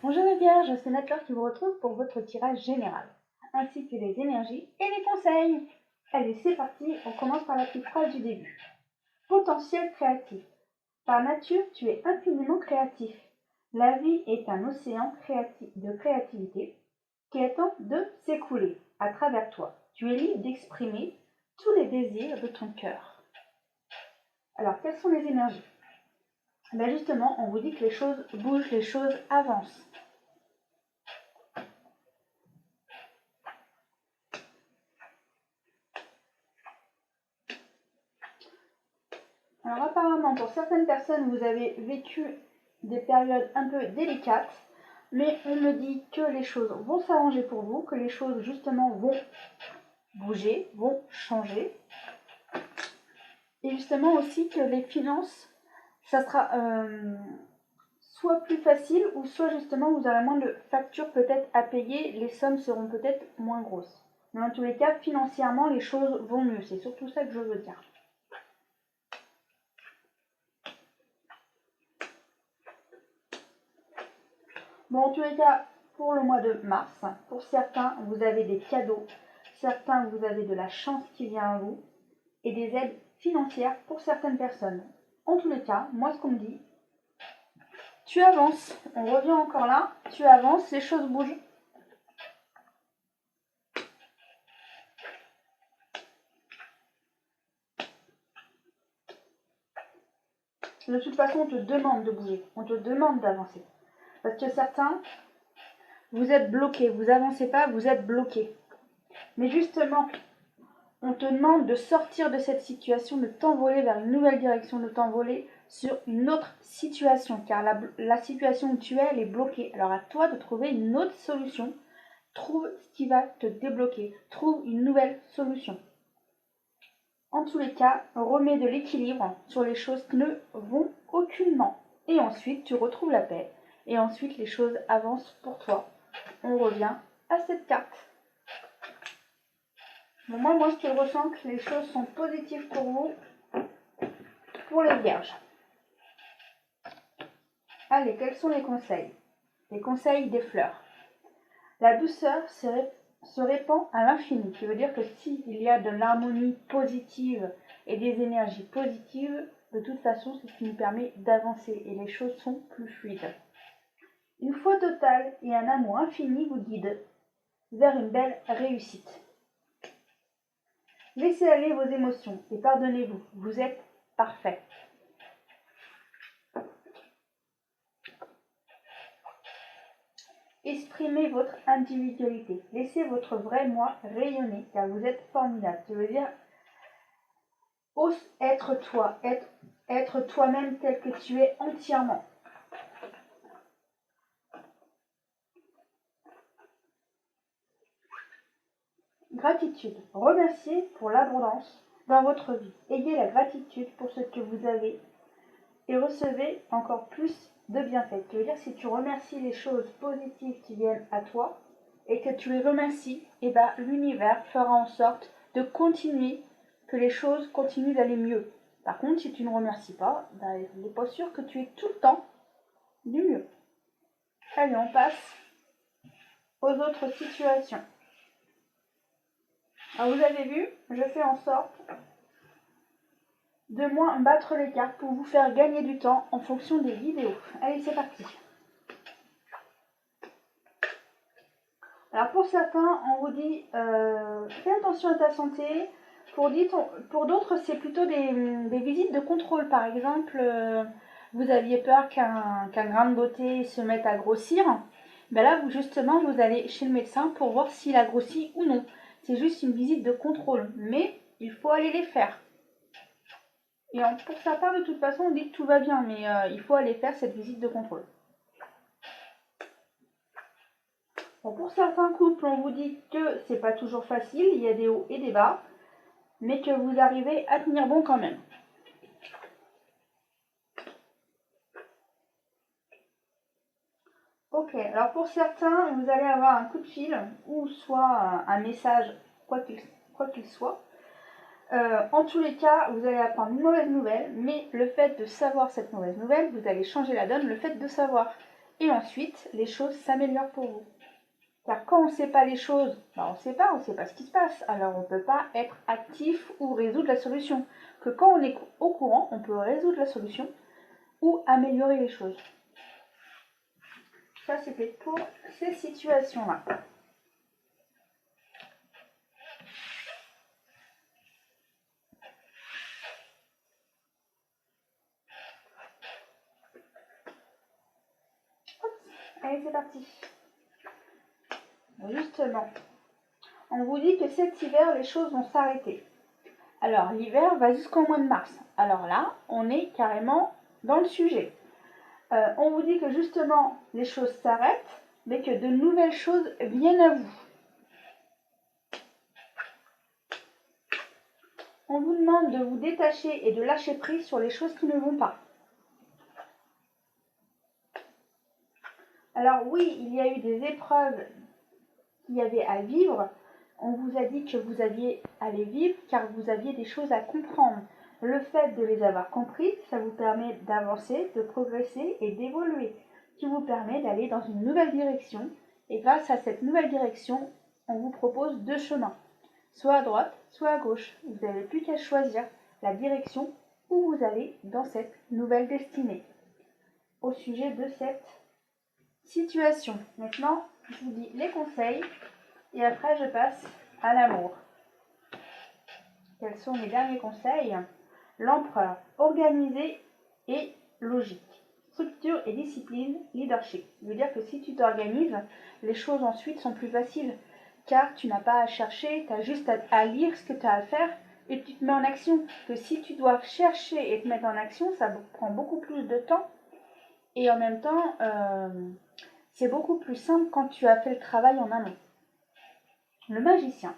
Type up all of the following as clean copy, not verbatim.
Bonjour les Vierges, c'est Nathalie qui vous retrouve pour votre tirage général, ainsi que les énergies et les conseils. Allez, c'est parti, on commence par la petite phrase du début. Potentiel créatif. Par nature, tu es infiniment créatif. La vie est un océan de créativité qui attend de s'écouler à travers toi. Tu es libre d'exprimer tous les désirs de ton cœur. Alors, quelles sont les énergies? Ben justement, on vous dit que les choses bougent, les choses avancent. Alors apparemment, pour certaines personnes, vous avez vécu des périodes un peu délicates, mais on me dit que les choses vont s'arranger pour vous, que les choses justement vont bouger, vont changer. Et justement aussi que les finances, ça sera soit plus facile, ou soit justement vous aurez moins de factures peut-être à payer, les sommes seront peut-être moins grosses. Mais en tous les cas, financièrement, les choses vont mieux, c'est surtout ça que je veux dire. Bon, en tous les cas, pour le mois de mars, pour certains, vous avez des cadeaux, certains, vous avez de la chance qui vient à vous, et des aides financières pour certaines personnes. En tous les cas, moi, ce qu'on me dit, tu avances. On revient encore là, tu avances, les choses bougent. De toute façon, on te demande de bouger, on te demande d'avancer. Parce que certains, vous êtes bloqués, vous avancez pas, vous êtes bloqués. Mais justement, on te demande de sortir de cette situation, de t'envoler vers une nouvelle direction, de t'envoler sur une autre situation. Car la situation où tu es, elle est bloquée. Alors à toi de trouver une autre solution. Trouve ce qui va te débloquer. Trouve une nouvelle solution. En tous les cas, remets de l'équilibre sur les choses qui ne vont aucunement. Et ensuite, tu retrouves la paix. Et ensuite, les choses avancent pour toi. On revient à cette carte. Bon, moi, je ressens que les choses sont positives pour vous, pour les vierges. Allez, quels sont les conseils? Les conseils des fleurs. La douceur se répand à l'infini, qui veut dire que s'il y a de l'harmonie positive et des énergies positives, de toute façon, c'est ce qui nous permet d'avancer et les choses sont plus fluides. Une foi totale et un amour infini vous guident vers une belle réussite. Laissez aller vos émotions et pardonnez-vous, vous êtes parfait. Exprimez votre individualité. Laissez votre vrai moi rayonner, car vous êtes formidable. Ça veut dire, ose être toi, être toi-même tel que tu es entièrement. Gratitude. Remerciez pour l'abondance dans votre vie. Ayez la gratitude pour ce que vous avez et recevez encore plus de bienfaits. Ça veut dire, si tu remercies les choses positives qui viennent à toi et que tu les remercies, et ben, l'univers fera en sorte de continuer, que les choses continuent d'aller mieux. Par contre, si tu ne remercies pas, ben, il n'est pas sûr que tu aies tout le temps du mieux. Allez, on passe aux autres situations. Alors, vous avez vu, je fais en sorte de moins battre les cartes pour vous faire gagner du temps en fonction des vidéos. Allez, c'est parti. Alors pour certains, on vous dit fais attention à ta santé. Pour d'autres, c'est plutôt des visites de contrôle. Par exemple, vous aviez peur qu'un grain de beauté se mette à grossir. Ben là, justement, vous allez chez le médecin pour voir s'il a grossi ou non. C'est juste une visite de contrôle, mais il faut aller les faire. Et pour certains, de toute façon, on dit que tout va bien, mais il faut aller faire cette visite de contrôle. Bon, pour certains couples, on vous dit que c'est pas toujours facile, il y a des hauts et des bas, mais que vous arrivez à tenir bon quand même. Ok, alors pour certains, vous allez avoir un coup de fil ou soit un message, quoi qu'il soit. En tous les cas, vous allez apprendre une mauvaise nouvelle, mais le fait de savoir cette mauvaise nouvelle, vous allez changer la donne. Le fait de savoir Et ensuite, les choses s'améliorent pour vous. Car quand on ne sait pas les choses, on ne sait pas ce qui se passe. Alors on ne peut pas être actif ou résoudre la solution. Que quand on est au courant, on peut résoudre la solution ou améliorer les choses. Ça, c'était pour ces situations-là. Allez, c'est parti. Justement, on vous dit que cet hiver, les choses vont s'arrêter. Alors, l'hiver va jusqu'au mois de mars. Alors là, on est carrément dans le sujet. On vous dit que justement, les choses s'arrêtent, mais que de nouvelles choses viennent à vous. On vous demande de vous détacher et de lâcher prise sur les choses qui ne vont pas. Alors oui, il y a eu des épreuves qu'il y avait à vivre. On vous a dit que vous aviez à les vivre car vous aviez des choses à comprendre. Le fait de les avoir comprises, ça vous permet d'avancer, de progresser et d'évoluer, qui vous permet d'aller dans une nouvelle direction. Et grâce à cette nouvelle direction, on vous propose 2 chemins, soit à droite, soit à gauche. Vous n'avez plus qu'à choisir la direction où vous allez dans cette nouvelle destinée. Au sujet de cette situation. Maintenant, je vous dis les conseils et après je passe à l'amour. Quels sont mes derniers conseils? L'empereur, organisé et logique. Structure et discipline, leadership. Ça veut dire que si tu t'organises, les choses ensuite sont plus faciles car tu n'as pas à chercher, tu as juste à lire ce que tu as à faire et tu te mets en action. Que si tu dois chercher et te mettre en action, ça prend beaucoup plus de temps et en même temps, c'est beaucoup plus simple quand tu as fait le travail en amont. Le magicien.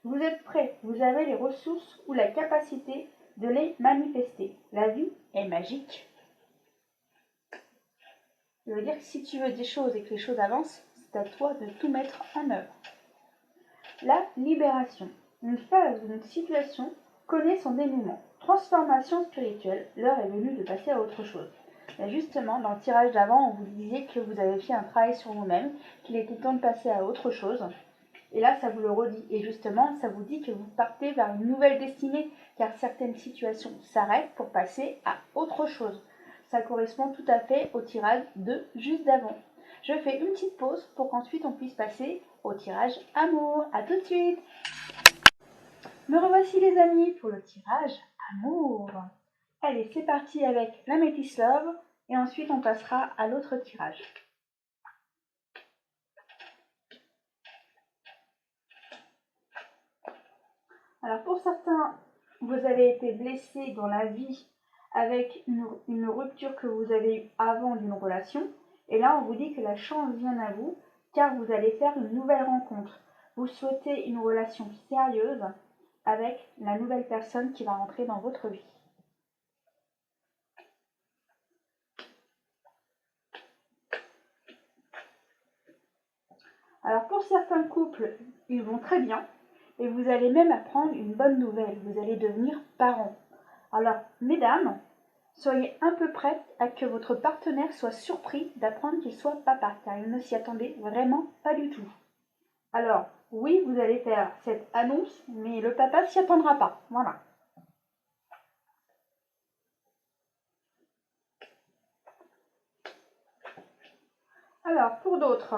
Vous êtes prêt, vous avez les ressources ou la capacité de les manifester. La vie est magique. Ça veut dire que si tu veux des choses et que les choses avancent, c'est à toi de tout mettre en œuvre. La libération. Une phase ou une situation connaît son dénouement. Transformation spirituelle, l'heure est venue de passer à autre chose. Et justement, dans le tirage d'avant, on vous disait que vous avez fait un travail sur vous-même, qu'il était temps de passer à autre chose. Et là, ça vous le redit. Et justement, ça vous dit que vous partez vers une nouvelle destinée, car certaines situations s'arrêtent pour passer à autre chose. Ça correspond tout à fait au tirage de juste d'avant. Je fais une petite pause pour qu'ensuite on puisse passer au tirage amour. A tout de suite. Me revoici les amis pour le tirage amour. Allez, c'est parti avec la Métis Love et ensuite on passera à l'autre tirage. Alors pour certains, vous avez été blessé dans la vie avec une rupture que vous avez eue avant d'une relation. Et là, on vous dit que la chance vient à vous car vous allez faire une nouvelle rencontre. Vous souhaitez une relation sérieuse avec la nouvelle personne qui va rentrer dans votre vie. Alors pour certains couples, ils vont très bien et vous allez même apprendre une bonne nouvelle. Vous allez devenir parents. Alors, mesdames, soyez un peu prêtes à que votre partenaire soit surpris d'apprendre qu'il soit papa, car il ne s'y attendait vraiment pas du tout. Alors, oui, vous allez faire cette annonce, mais le papa s'y attendra pas. Voilà. Alors, pour d'autres,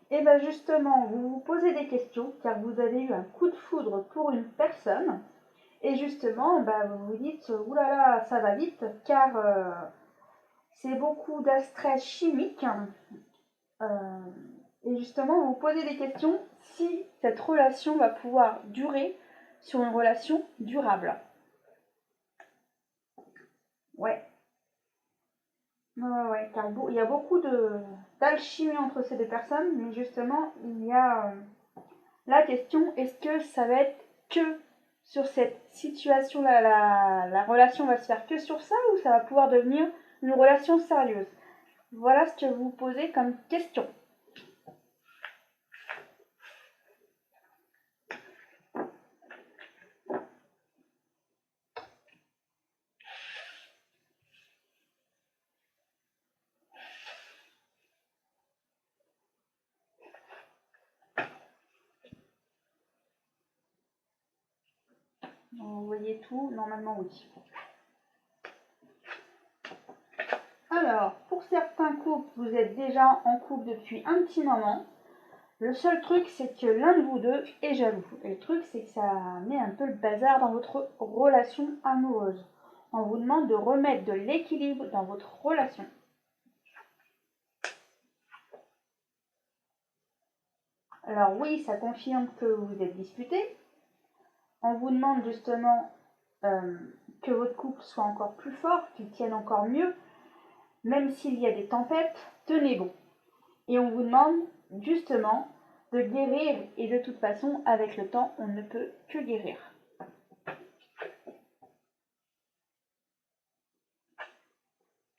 et bien justement, vous vous posez des questions, car vous avez eu un coup de foudre pour une personne, et justement, vous vous dites, oulala, ça va vite, car c'est beaucoup d'stress chimique. Et justement, vous vous posez des questions si cette relation va pouvoir durer sur une relation durable. Ouais. Ouais, car il y a beaucoup d'alchimie entre ces deux personnes, mais justement, il y a la question, est-ce que ça va être que sur cette situation-là, la relation va se faire que sur ça, ou ça va pouvoir devenir une relation sérieuse? Voilà ce que vous posez comme question. Vous voyez tout? Normalement, oui. Alors, pour certains couples, vous êtes déjà en couple depuis un petit moment. Le seul truc, c'est que l'un de vous deux est jaloux. Et le truc, c'est que ça met un peu le bazar dans votre relation amoureuse. On vous demande de remettre de l'équilibre dans votre relation. Alors oui, ça confirme que vous êtes disputés. On vous demande justement que votre couple soit encore plus fort, qu'il tienne encore mieux. Même s'il y a des tempêtes, tenez bon. Et on vous demande justement de guérir. Et de toute façon, avec le temps, on ne peut que guérir.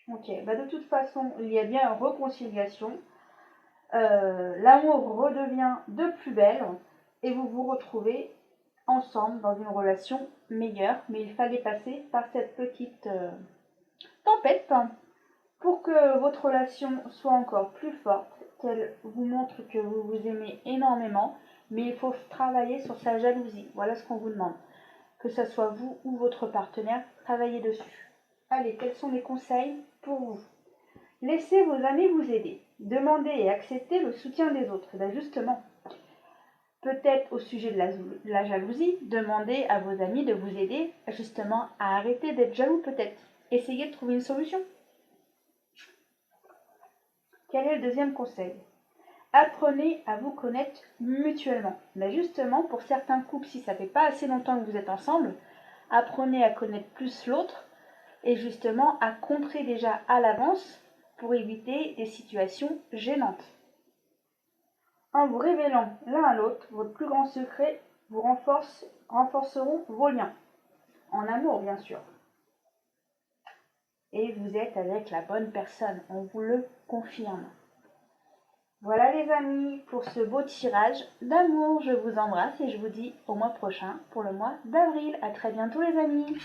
Ok, bah de toute façon, il y a bien une réconciliation. L'amour redevient de plus belle et vous vous retrouvez ensemble dans une relation meilleure. Mais il fallait passer par cette petite tempête pour que votre relation soit encore plus forte, qu'elle vous montre que vous vous aimez énormément. Mais il faut travailler sur sa jalousie. Voilà ce qu'on vous demande. Que ce soit vous ou votre partenaire, travaillez dessus. Allez, quels sont les conseils pour vous? Laissez vos amis vous aider. Demandez et acceptez le soutien des autres. Et bien justement, peut-être au sujet de la jalousie, demandez à vos amis de vous aider justement à arrêter d'être jaloux peut-être. Essayez de trouver une solution. Quel est le deuxième conseil? Apprenez à vous connaître mutuellement. Mais justement, pour certains couples, si ça fait pas assez longtemps que vous êtes ensemble, apprenez à connaître plus l'autre et justement à contrer déjà à l'avance pour éviter des situations gênantes. En vous révélant l'un à l'autre votre plus grand secret, vous renforceront vos liens, en amour bien sûr. Et vous êtes avec la bonne personne, on vous le confirme. Voilà les amis pour ce beau tirage d'amour. Je vous embrasse et je vous dis au mois prochain pour le mois d'avril. À très bientôt les amis.